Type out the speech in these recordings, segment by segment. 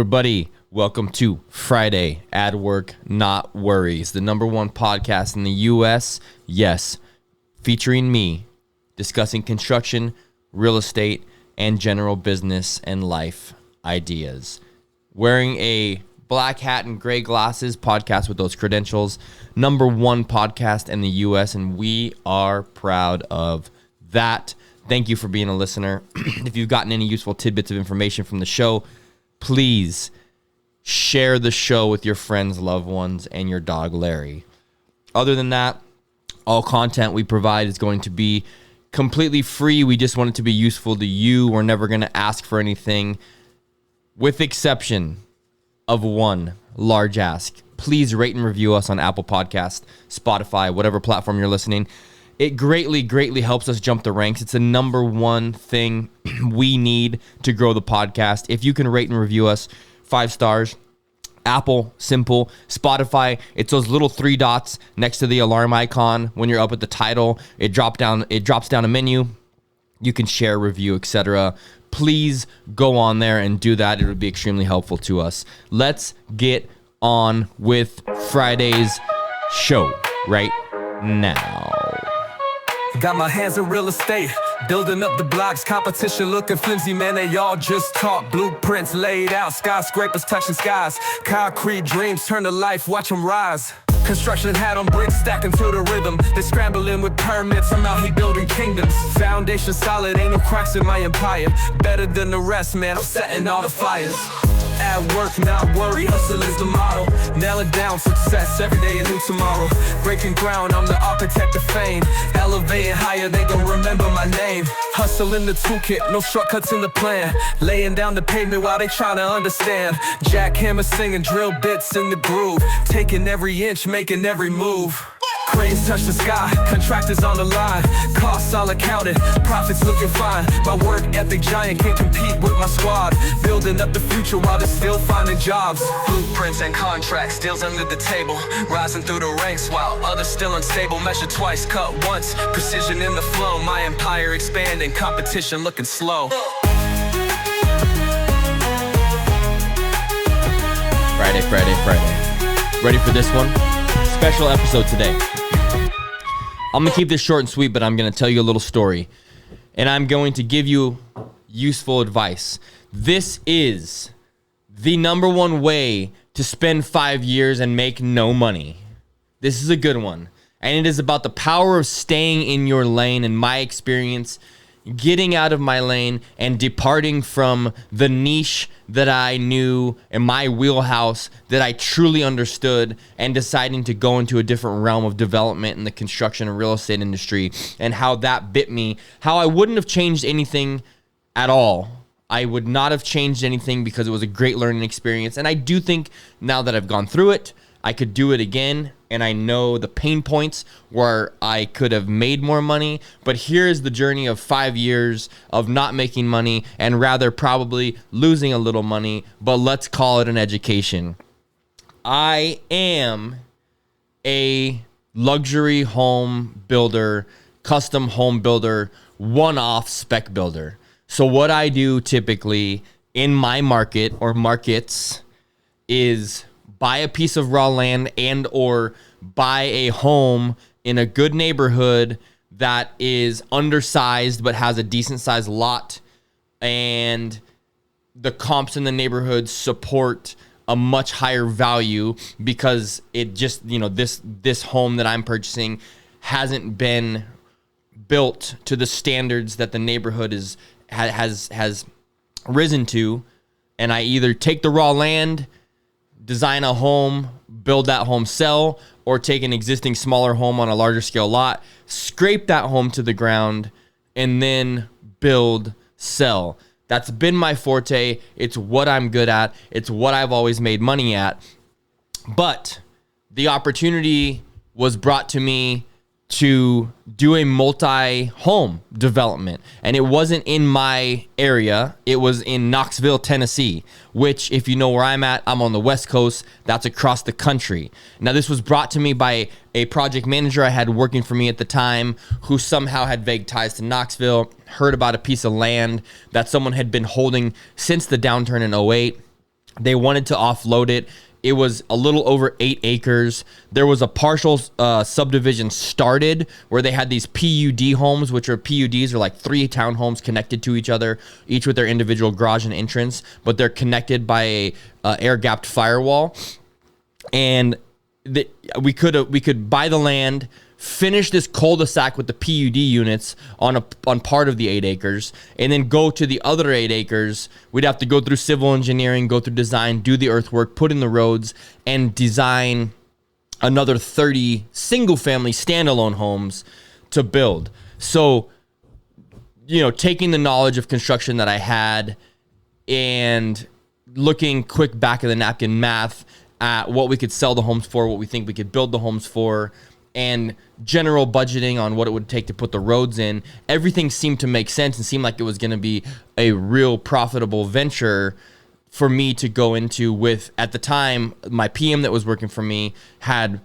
Everybody, welcome to Friday Ad Work Not Worries, the number one podcast in the U.S. Yes, featuring me, discussing construction, real estate, and general business and life ideas. Wearing a black hat and gray glasses, podcast with those credentials, number one podcast in the U.S., and we are proud of that. Thank you for being a listener. If you've gotten any useful tidbits of information from the show, please share the show with your friends, loved ones, and your dog, Larry. Other than that, all content we provide is going to be completely free. We just want it to be useful to you. We're never going to ask for anything, with exception of one large ask. Please rate and review us on Apple Podcasts, Spotify, whatever platform you're listening. It greatly helps us jump the ranks. It's the number one thing we need to grow the podcast. If you can rate and review us, 5 stars. Apple, simple. Spotify, it's those little 3 dots next to the alarm icon. When you're up at the title, it drops down a menu. You can share, review, etc. Please go on there and do that. It would be extremely helpful to us. Let's get on with Friday's show right now. Got my hands in real estate, building up the blocks. Competition looking flimsy, man, they all just talk. Blueprints laid out, skyscrapers touching skies. Concrete dreams turn to life, watch them rise. Construction hat on bricks, stacking to the rhythm. They scrambling with permits, I'm out here building kingdoms. Foundation solid, ain't no cracks in my empire. Better than the rest, man, I'm setting all the fires. At work, not worry, hustle is the motto. Nail it down, success, every day a new tomorrow. Breaking ground, I'm the architect of fame. Elevating higher, they gon' remember my name. Hustle in the toolkit, no shortcuts in the plan. Laying down the pavement while they tryna understand. Jackhammer singing, drill bits in the groove. Taking every inch, making every move. Cranes touch the sky, contractors on the line. Costs all accounted, profits looking fine. My work ethic giant can't compete with my squad. Building up the future while they're still finding jobs. Blueprints and contracts, deals under the table. Rising through the ranks while others still unstable. Measure twice, cut once, precision in the flow. My empire expanding, competition looking slow. Friday. Ready for this one? Special episode today. I'm going to keep this short and sweet, but I'm going to tell you a little story. And I'm going to give you useful advice. This is the number one way to spend 5 years and make no money. This is a good one. And it is about the power of staying in your lane. In my experience, getting out of my lane and departing from the niche that I knew in my wheelhouse that I truly understood, and deciding to go into a different realm of development in the construction and real estate industry, and how that bit me, how I wouldn't have changed anything at all. I would not have changed anything because it was a great learning experience. And I do think now that I've gone through it, I could do it again, and I know the pain points where I could have made more money. But here's the journey of 5 years of not making money, and rather probably losing a little money, but let's call it an education. I am a luxury home builder, custom home builder, one-off spec builder. So what I do typically in my market or markets is buy a piece of raw land and or buy a home in a good neighborhood that is undersized but has a decent sized lot, and the comps in the neighborhood support a much higher value because it just, this home that I'm purchasing hasn't been built to the standards that the neighborhood has risen to. And I either take the raw land, design a home, build that home, sell, or take an existing smaller home on a larger scale lot, scrape that home to the ground, and then build, sell. That's been my forte. It's what I'm good at. It's what I've always made money at. But the opportunity was brought to me to do a multi-home development. And it wasn't in my area. It was in Knoxville, Tennessee, which, if you know where I'm at, I'm on the West Coast. That's across the country. Now, this was brought to me by a project manager I had working for me at the time, who somehow had vague ties to Knoxville, heard about a piece of land that someone had been holding since the downturn in '08. They wanted to offload it. It was a little over 8 acres. There was a partial subdivision started where they had these PUD homes, which are PUDs are like 3 townhomes connected to each other, each with their individual garage and entrance, but they're connected by a air-gapped firewall. And we could buy the land, finish this cul-de-sac with the PUD units on part of the 8 acres, and then go to the other 8 acres. We'd have to go through civil engineering, go through design, do the earthwork, put in the roads, and design another 30 single-family standalone homes to build. So, taking the knowledge of construction that I had and looking quick back of the napkin math at what we could sell the homes for, what we think we could build the homes for, and general budgeting on what it would take to put the roads in, everything seemed to make sense and seemed like it was going to be a real profitable venture for me to go into with, at the time, my PM that was working for me had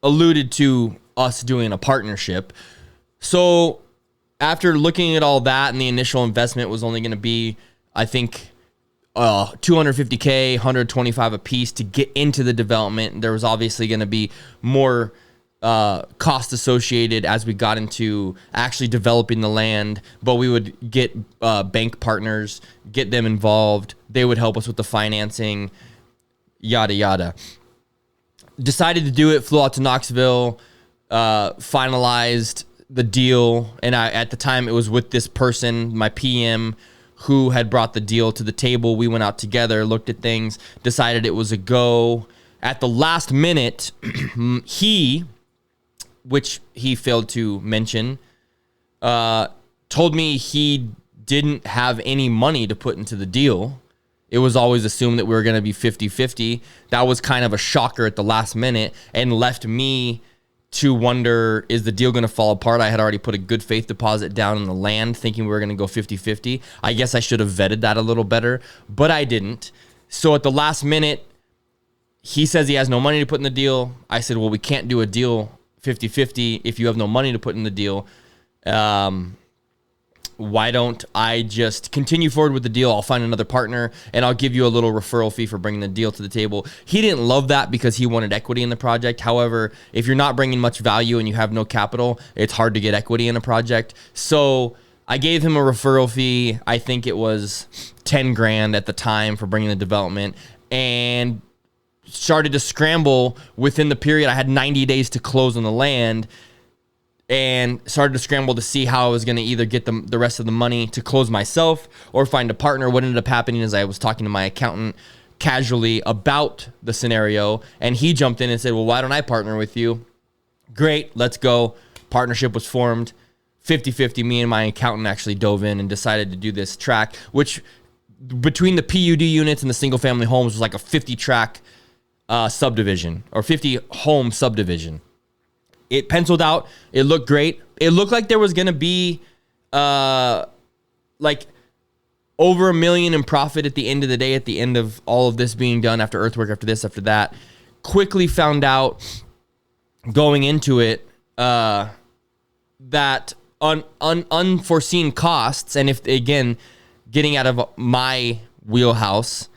alluded to us doing a partnership. So after looking at all that, and the initial investment was only going to be, I think, $250K, $125 a piece to get into the development. There was obviously going to be more cost associated as we got into actually developing the land, but we would get bank partners, get them involved. They would help us with the financing, yada, yada. Decided to do it, flew out to Knoxville, finalized the deal. And at the time it was with this person, my PM, who had brought the deal to the table. We went out together, looked at things, decided it was a go. At the last minute, which he failed to mention, told me he didn't have any money to put into the deal. It was always assumed that we were going to be 50-50. That was kind of a shocker at the last minute and left me to wonder, is the deal going to fall apart? I had already put a good faith deposit down in the land thinking we were going to go 50-50. I guess I should have vetted that a little better, but I didn't. So at the last minute, he says he has no money to put in the deal. I said, well, we can't do a deal 50-50 if you have no money to put in the deal. Why don't I just continue forward with the deal? I'll find another partner and I'll give you a little referral fee for bringing the deal to the table. He didn't love that because he wanted equity in the project. However, if you're not bringing much value and you have no capital, it's hard to get equity in a project. So I gave him a referral fee. I think it was 10 grand at the time for bringing the development, and started to scramble within the period. I had 90 days to close on the land, and started to scramble to see how I was going to either get the rest of the money to close myself or find a partner. What ended up happening is I was talking to my accountant casually about the scenario, and he jumped in and said, well, why don't I partner with you? Great, let's go. Partnership was formed. 50-50, me and my accountant actually dove in and decided to do this track, which between the PUD units and the single family homes was like a 50-track subdivision or 50-home subdivision. It penciled out. It looked great. It looked like there was going to be like over $1 million in profit at the end of the day, at the end of all of this being done, after earthwork, after this, after that. Quickly found out going into it that unforeseen costs, and if, again, getting out of my wheelhouse,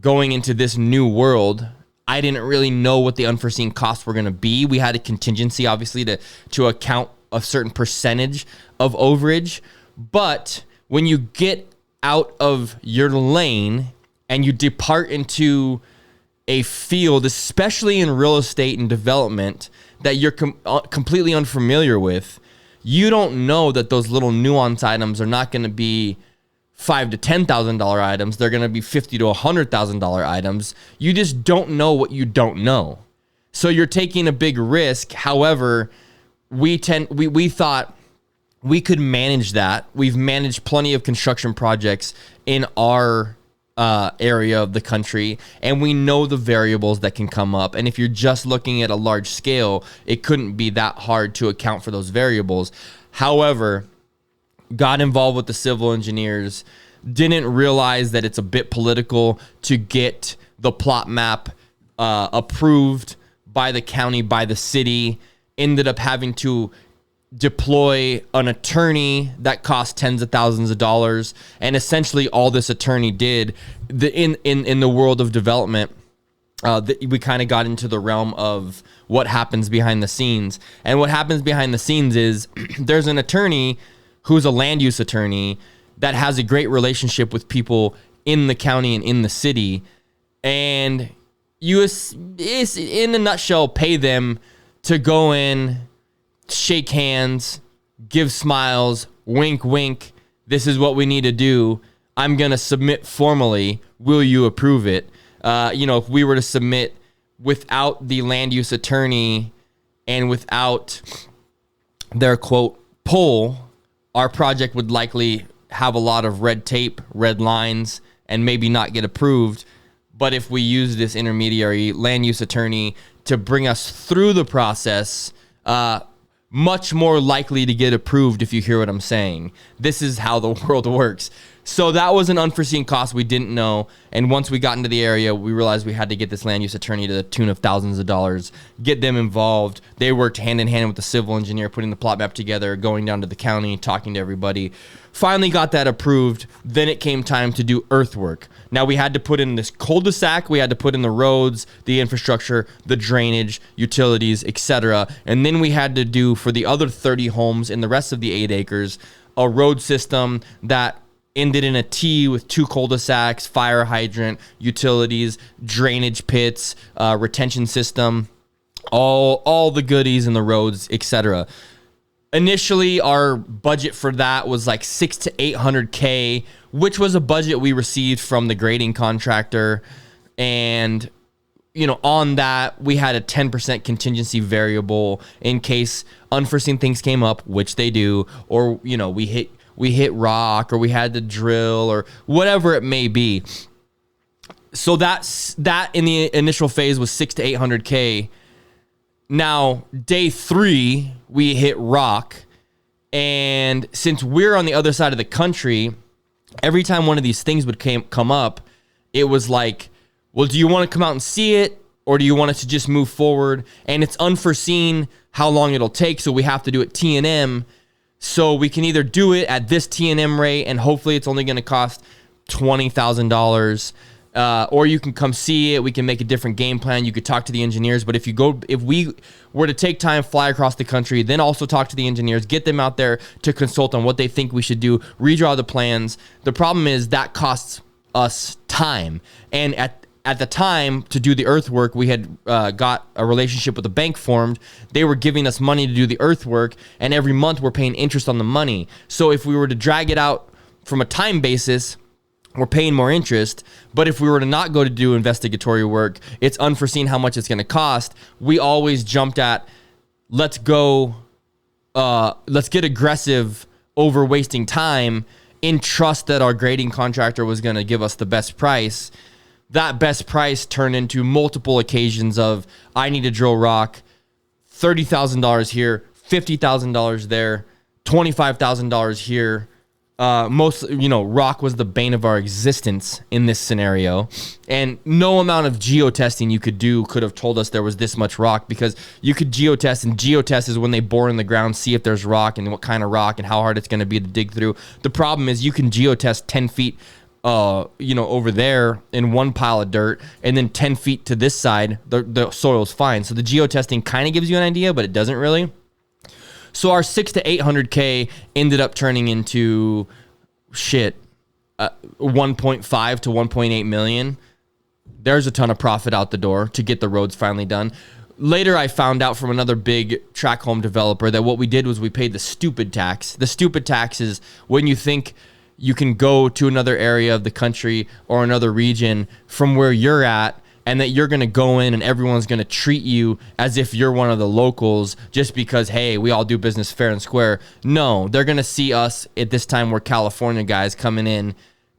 going into this new world, I didn't really know what the unforeseen costs were going to be. We had a contingency, obviously, to account a certain percentage of overage. But when you get out of your lane and you depart into a field, especially in real estate and development, that you're completely unfamiliar with, you don't know that those little nuance items are not going to be $5,000 to $10,000 items. They're going to be $50,000 to $100,000 items. You just don't know what you don't know. So you're taking a big risk. However, we thought we could manage that. We've managed plenty of construction projects in our area of the country, and we know the variables that can come up. And if you're just looking at a large scale, it couldn't be that hard to account for those variables. However, got involved with the civil engineers, didn't realize that it's a bit political to get the plot map approved by the county, by the city, ended up having to deploy an attorney that cost tens of thousands of dollars. And essentially all this attorney did in the world of development, we kind of got into the realm of what happens behind the scenes. And what happens behind the scenes is there's an attorney who's a land use attorney that has a great relationship with people in the county and in the city. And you, in a nutshell, pay them to go in, shake hands, give smiles, wink, wink. This is what we need to do. I'm going to submit formally. Will you approve it? If we were to submit without the land use attorney and without their quote pull, our project would likely have a lot of red tape, red lines, and maybe not get approved. But if we use this intermediary land use attorney to bring us through the process, much more likely to get approved, if you hear what I'm saying. This is how the world works. So that was an unforeseen cost we didn't know. And once we got into the area, we realized we had to get this land use attorney to the tune of thousands of dollars, get them involved. They worked hand in hand with the civil engineer, putting the plot map together, going down to the county, talking to everybody. Finally got that approved. Then it came time to do earthwork. Now we had to put in this cul-de-sac. We had to put in the roads, the infrastructure, the drainage, utilities, etc. And then we had to do, for the other 30 homes in the rest of the 8 acres, a road system that ended in a T with 2 cul-de-sacs, fire hydrant, utilities, drainage pits, retention system, all the goodies in the roads, etc. Initially, our budget for that was like $600,000 to $800,000, which was a budget we received from the grading contractor. And, on that, we had a 10% contingency variable in case unforeseen things came up, which they do, or, we hit rock, or we had to drill, or whatever it may be. So that in the initial phase was $600,000 to $800,000. Now, day 3, we hit rock. And since we're on the other side of the country, every time one of these things would come up, it was like, well, do you want to come out and see it? Or do you want us to just move forward? And it's unforeseen how long it'll take, so we have to do it T&M. So we can either do it at this T&M rate, and hopefully it's only going to cost $20,000, or you can come see it. We can make a different game plan. You could talk to the engineers, but if we were to take time, fly across the country, then also talk to the engineers, get them out there to consult on what they think we should do, redraw the plans. The problem is that costs us time, and at the time to do the earthwork, we had got a relationship with a bank formed. They were giving us money to do the earthwork, and every month we're paying interest on the money. So if we were to drag it out from a time basis, we're paying more interest. But if we were to not go to do investigatory work, it's unforeseen how much it's going to cost. We always jumped at, let's get aggressive over wasting time in trust that our grading contractor was going to give us the best price. That best price turned into multiple occasions of, I need to drill rock, $30,000 here, $50,000 there, $25,000 here. Rock was the bane of our existence in this scenario. And no amount of geotesting you could do could have told us there was this much rock, because you could geotest, and geotest is when they bore in the ground, see if there's rock and what kind of rock and how hard it's going to be to dig through. The problem is you can geotest 10 feet over there in one pile of dirt, and then 10 feet to this side, the soil's fine. So the geotesting kind of gives you an idea, but it doesn't really. So our $600,000 to $800,000 ended up turning into 1.5 to 1.8 million. There's a ton of profit out the door to get the roads finally done. Later, I found out from another big tract home developer that what we did was we paid the stupid tax. The stupid tax is when you think you can go to another area of the country or another region from where you're at, and that you're going to go in and everyone's going to treat you as if you're one of the locals just because, hey, we all do business fair and square. No, they're going to see us at this time. We're California guys coming in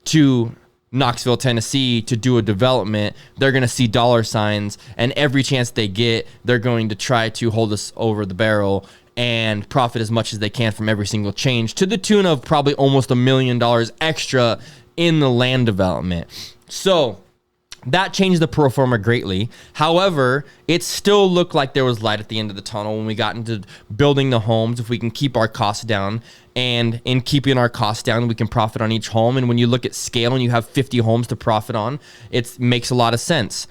to Knoxville, Tennessee to do a development. They're going to see dollar signs, and every chance they get, they're going to try to hold us over the barrel and profit as much as they can from every single change, to the tune of probably almost $1 million extra in the land development. So That changed the pro forma greatly. However, it still looked like there was light at the end of the tunnel when we got into building the homes. If we can keep our costs down, and in keeping our costs down, we can profit on each home. And when you look at scale and you have 50 homes to profit on, it makes a lot of sense.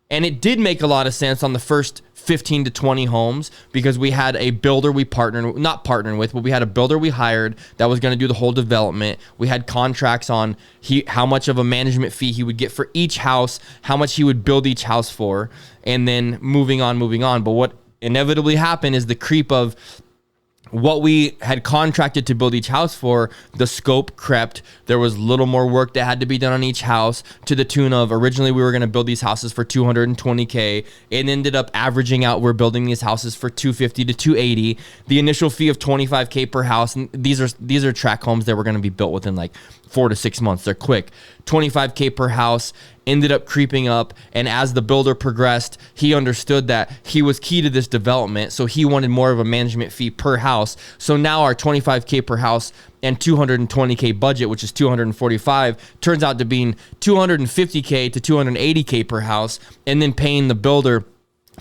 And it did make a lot of sense on the first 15 to 20 homes because we had a builder we not partnered with, but we had a builder we hired that was going to do the whole development. We had contracts on how much of a management fee he would get for each house, how much he would build each house for, and then moving on. But what inevitably happened is the creep of what we had contracted to build each house for, the scope crept. There was little more work that had to be done on each house to the tune of originally we were going to build these houses for $220K. It ended up averaging out we're building these houses for $250 to $280. The initial fee of $25K per house. And these are tract homes that were going to be built within like 4 to 6 months. They're quick. $25K per house ended up creeping up. And as the builder progressed, he understood that he was key to this development. So he wanted more of a management fee per house. So now our $25K per house and $220K budget, which is $245, turns out to being $250K to $280K per house, and then paying the builder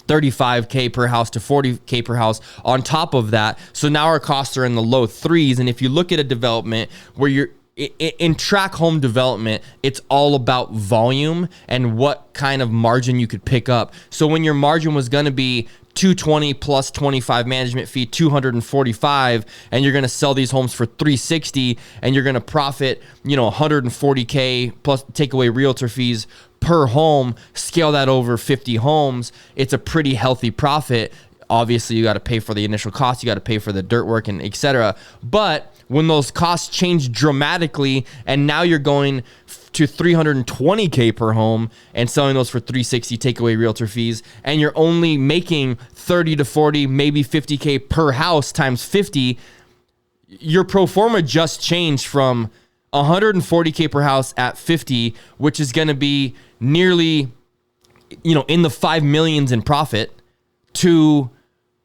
$35K per house to $40K per house on top of that. So now our costs are in the low threes. And if you look at a development where you're in tract home development, it's all about volume and what kind of margin you could pick up. So when your margin was going to be 220 plus 25 management fee, 245, and you're going to sell these homes for 360, and you're going to profit, 140K plus take away realtor fees per home, scale that over 50 homes, it's a pretty healthy profit. Obviously, you got to pay for the initial cost, you got to pay for the dirt work and etc. But when those costs change dramatically and now you're going to 320K per home and selling those for 360, take away realtor fees, and you're only making 30 to 40, maybe 50K per house times 50, your pro forma just changed from 140K per house at 50, which is going to be nearly, in the 5 millions in profit, to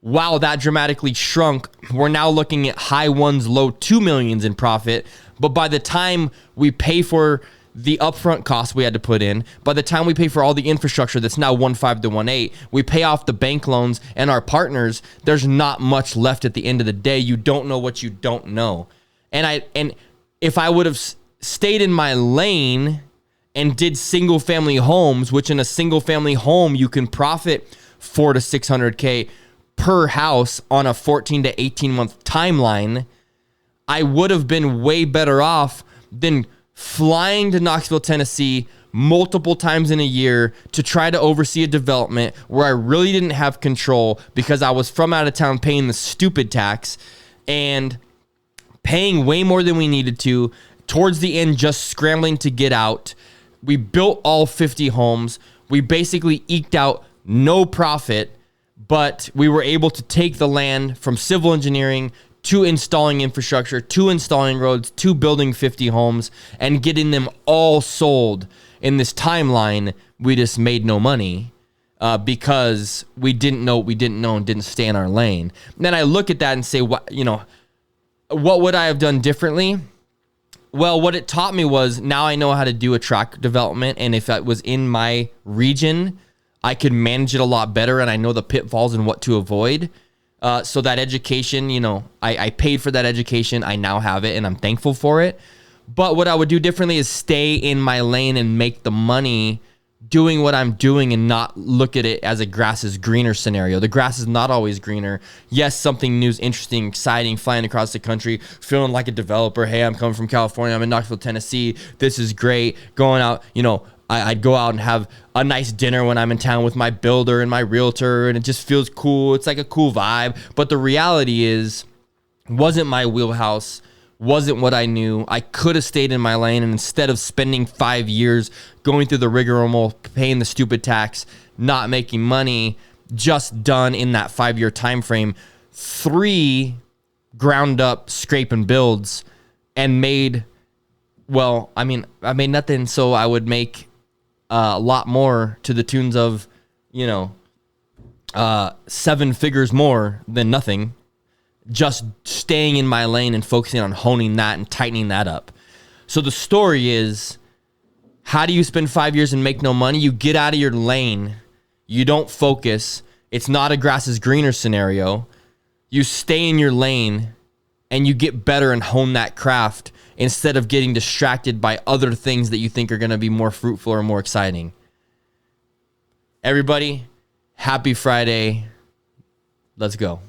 wow, that dramatically shrunk. We're now looking at high ones, low 2 millions in profit. But by the time we pay for the upfront costs we had to put in, by the time we pay for all the infrastructure that's now 1.5 to 1.8, we pay off the bank loans and our partners, there's not much left at the end of the day. You don't know what you don't know. And if I would have stayed in my lane and did single family homes, which in a single family home, you can profit 400 to 600K per house on a 14 to 18 month timeline, I would have been way better off than flying to Knoxville, Tennessee multiple times in a year to try to oversee a development where I really didn't have control because I was from out of town paying the stupid tax and paying way more than we needed to. Towards the end, just scrambling to get out. We built all 50 homes. We basically eked out no profit, but we were able to take the land from civil engineering to installing infrastructure, to installing roads, to building 50 homes and getting them all sold in this timeline. We just made no money because we didn't know what we didn't know and didn't stay in our lane. And then I look at that and say, what would I have done differently? Well, what it taught me was now I know how to do a tract development. And if it was in my region, I could manage it a lot better, and I know the pitfalls and what to avoid. So that education, I paid for that education. I now have it, and I'm thankful for it. But what I would do differently is stay in my lane and make the money doing what I'm doing and not look at it as a grass is greener scenario. The grass is not always greener. Yes, something new is interesting, exciting, flying across the country, feeling like a developer. Hey, I'm coming from California. I'm in Knoxville, Tennessee. This is great. Going out, I'd go out and have a nice dinner when I'm in town with my builder and my realtor, and it just feels cool. It's like a cool vibe. But the reality is, wasn't my wheelhouse, wasn't what I knew. I could have stayed in my lane, and instead of spending 5 years going through the rigmarole, paying the stupid tax, not making money, just done in that 5-year time frame, 3 ground up scrape and builds and made, I made nothing, so I would make a lot more to the tunes of, 7 figures more than nothing, just staying in my lane and focusing on honing that and tightening that up. So the story is, How do you spend 5 years and make no money? You get out of your lane. You don't focus. It's not a grass is greener scenario. You stay in your lane and you get better and hone that craft instead of getting distracted by other things that you think are going to be more fruitful or more exciting. Everybody, happy Friday. Let's go.